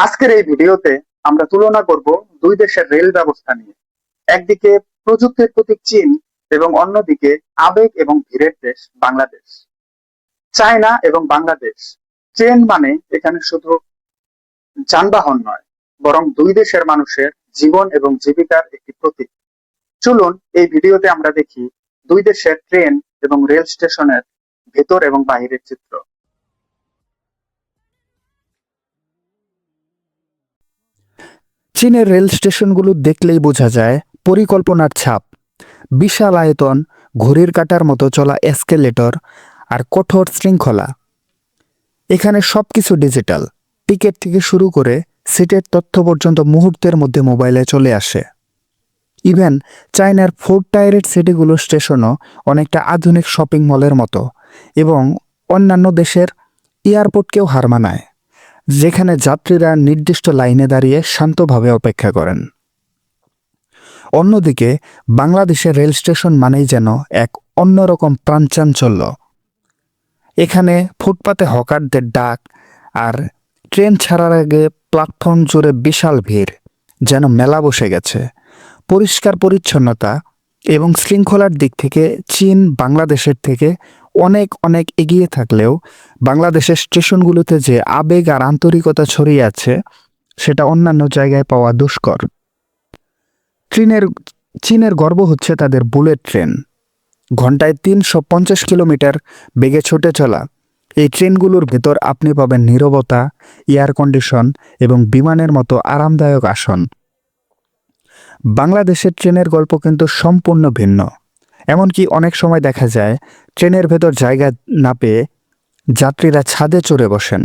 আজকের এই ভিডিওতে আমরা তুলনা করব দুই দেশের রেল ব্যবস্থা নিয়ে। একদিকে প্রযুক্তির প্রতীক চীন এবং অন্যদিকে আবেগ এবং ভিড়ের দেশ বাংলাদেশ। চায়না এবং বাংলাদেশ। ট্রেন মানে এখানে শুধু যানবাহন নয়, বরং দুই দেশের মানুষের জীবন এবং জীবিকার একটি প্রতীক। চলুন এই ভিডিওতে আমরা দেখি দুই দেশের ট্রেন এবং রেল স্টেশনের ভেতর এবং বাহিরের চিত্র। চীনের রেল স্টেশনগুলো দেখলেই বোঝা যায় পরিকল্পনার ছাপ। বিশাল আয়তন, ঘড়ির কাঁটার মতো চলা এসকেলেটর আর কঠোর শৃঙ্খলা। এখানে সবকিছু ডিজিটাল, টিকিট থেকে শুরু করে সিটের তথ্য পর্যন্ত মুহূর্তের মধ্যে মোবাইলে চলে আসে। ইভেন চায়নার 4 টায়ারের সিটিগুলো স্টেশনও অনেকটা আধুনিক শপিং মলের মতো এবং অন্যান্য দেশের এয়ারপোর্টকেও হার মানায়, যেখানে যাত্রীরা নির্দিষ্ট লাইনে দাঁড়িয়ে শান্তভাবে অপেক্ষা করেন। অন্যদিকে বাংলাদেশের রেল স্টেশন মানেই যেন এক অন্যরকম প্রাণচাঞ্চল্য। এখানে ফুটপাতে হকারদের ডাক আর ট্রেন ছাড়ার আগে প্ল্যাটফর্ম জুড়ে বিশাল ভিড়, যেন মেলা বসে গেছে। পরিষ্কার পরিচ্ছন্নতা এবং শৃঙ্খলার দিক থেকে চীন বাংলাদেশের থেকে অনেক অনেক এগিয়ে থাকলেও বাংলাদেশের স্টেশনগুলোতে যে আবেগ আর আন্তরিকতা ছড়িয়ে আছে সেটা অন্যান্য জায়গায় পাওয়া দুষ্কর। চীনের গর্ব হচ্ছে তাদের বুলেট ট্রেন। ঘন্টায় ৩৫০ কিলোমিটার বেগে ছুটে চলা এই ট্রেনগুলোর ভেতর আপনি পাবেন নীরবতা, এয়ার কন্ডিশন এবং বিমানের মতো আরামদায়ক আসন। বাংলাদেশের ট্রেনের গল্প কিন্তু সম্পূর্ণ ভিন্ন। এমনকি অনেক সময় দেখা যায় ট্রেনের ভেতর জায়গা না পেয়ে যাত্রীরা ছাদে চড়ে বসেন।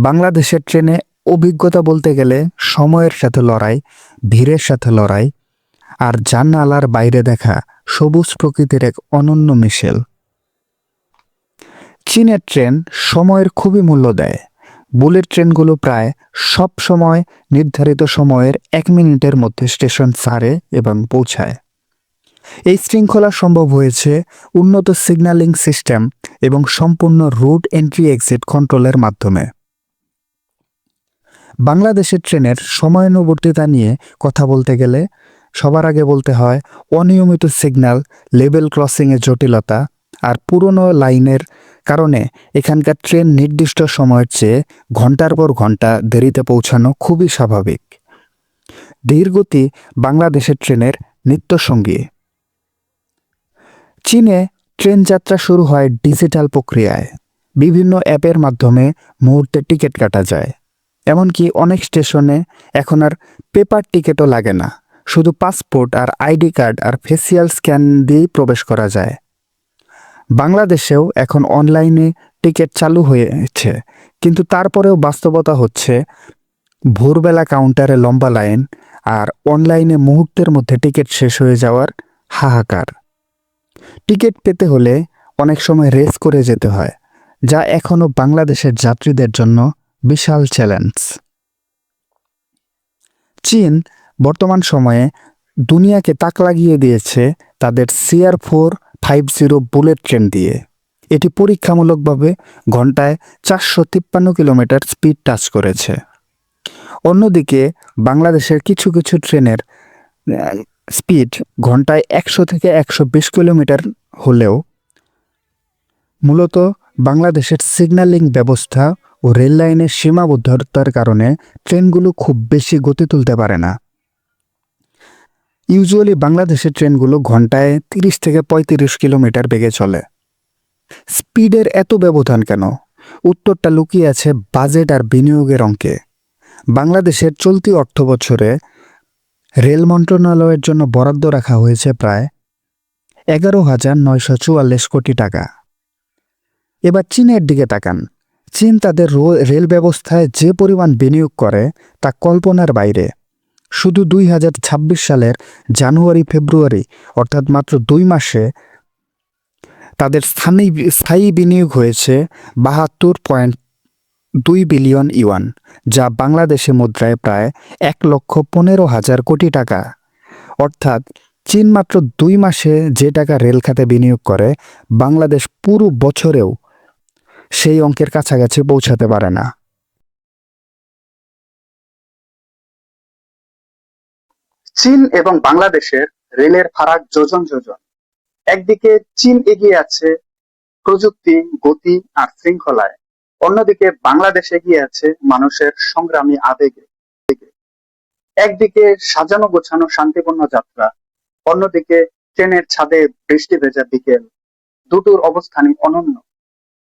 বাংলাদেশের ট্রেনে অভিজ্ঞতা বলতে গেলে সময়ের সাথে লড়াই, ভিড়ের সাথে লড়াই আর জানালার বাইরে দেখা সবুজ প্রকৃতির এক অনন্য মিশেল। চীনের ট্রেন সময়ের খুবই মূল্য দেয়। বুলেট ট্রেনগুলো প্রায় সব সময় নির্ধারিত সময়ের 1 মিনিটের মধ্যে স্টেশন ছাড়ে এবং পৌঁছায়। এই শৃঙ্খলা সম্ভব হয়েছে উন্নত সিগন্যালিং সিস্টেম এবং সম্পূর্ণ রুট এন্ট্রি এক্সিট কন্ট্রোলের মাধ্যমে। বাংলাদেশের ট্রেনের সময়ানুবর্তিতা নিয়ে কথা বলতে গেলে সবার আগে বলতে হয় অনিয়মিত সিগন্যাল, লেভেল ক্রসিংয়ের জটিলতা আর পুরনো লাইনের কারণে এখানকার ট্রেন নির্দিষ্ট সময়ের চেয়ে ঘন্টার পর ঘন্টা দেরিতে পৌঁছানো খুবই স্বাভাবিক। ধীরগতি বাংলাদেশের ট্রেনের নিত্যসঙ্গী। চীনে ট্রেন যাত্রা শুরু হয় ডিজিটাল প্রক্রিয়ায়। বিভিন্ন অ্যাপের মাধ্যমে মুহূর্তে টিকিট কাটা যায়। এমনকি অনেক স্টেশনে এখন আর পেপার টিকিটও লাগে না, শুধু পাসপোর্ট আর আইডি কার্ড আর ফেসিয়াল স্ক্যান দিয়েই প্রবেশ করা যায়। বাংলাদেশেও এখন অনলাইনে টিকিট চালু হয়েছে, কিন্তু তারপরেও বাস্তবতা হচ্ছে ভোরবেলা কাউন্টারে লম্বা লাইন আর অনলাইনে মুহূর্তের মধ্যে টিকিট শেষ হয়ে যাওয়ার হাহাকার। টিকিট পেতে হলে অনেক সময় রেস করে যেতে হয়, যা এখনও বাংলাদেশের যাত্রীদের জন্য বিশাল চ্যালেঞ্জ। চীন বর্তমান সময়ে দুনিয়াকে তাক লাগিয়ে দিয়েছে তাদের CR-450 বুলেট ট্রেন দিয়ে। এটি পরীক্ষামূলকভাবে ঘন্টায় 453 কিলোমিটার স্পিড টাচ করেছে। অন্যদিকে বাংলাদেশের কিছু কিছু ট্রেনের স্পিড ঘন্টায় 100 থেকে 120 কিলোমিটার হলেও মূলত বাংলাদেশের সিগন্যালিং ব্যবস্থা ও রেল লাইনের সীমাবদ্ধতার কারণে ট্রেনগুলো খুব বেশি গতি তুলতে পারে না। ইউজুয়ালি বাংলাদেশের ট্রেনগুলো ঘন্টায় 30 থেকে 35 কিলোমিটার বেগে চলে। স্পিডের এত ব্যবধান কেন? উত্তরটা লুকিয়ে আছে বাজেট আর বিনিয়োগের অঙ্কে। বাংলাদেশের চলতি অর্থবছরে রেল মন্ত্রণালয়ের জন্য বরাদ্দ রাখা হয়েছে প্রায় 11,944 কোটি টাকা। এবার চীনের দিকে তাকান। চীন তাদের রেল ব্যবস্থায় যে পরিমাণ বিনিয়োগ করে তা কল্পনার বাইরে। শুধু 2026 সালের জানুয়ারি-ফেব্রুয়ারি অর্থাৎ মাত্র 2 মাসে তাদের স্থায়ী বিনিয়োগ হয়েছে 72.2 বিলিয়ন ইউয়ান, যা বাংলাদেশে মুদ্রায় প্রায় 1,15,000 কোটি টাকা। অর্থাৎ চীন মাত্র 2 মাসে যে টাকা রেল খাতে বিনিয়োগ করে, বাংলাদেশ পুরো বছরেও সেই অঙ্কের কাছাকাছি পৌঁছাতে পারে না। চীন এবং বাংলাদেশের রেলের ফারাক যোজন যোজন। একদিকে চীন এগিয়ে আছে প্রযুক্তি, গতি আর শৃঙ্খলায়, অন্যদিকে বাংলাদেশ এগিয়ে আছে মানুষের সংগ্রামী আবেগে। একদিকে সাজানো গোছানো শান্তিপূর্ণ যাত্রা, অন্যদিকে ট্রেনের ছাদে বৃষ্টি ভেজা বিকেল। দুটোর অবস্থানই অনন্য।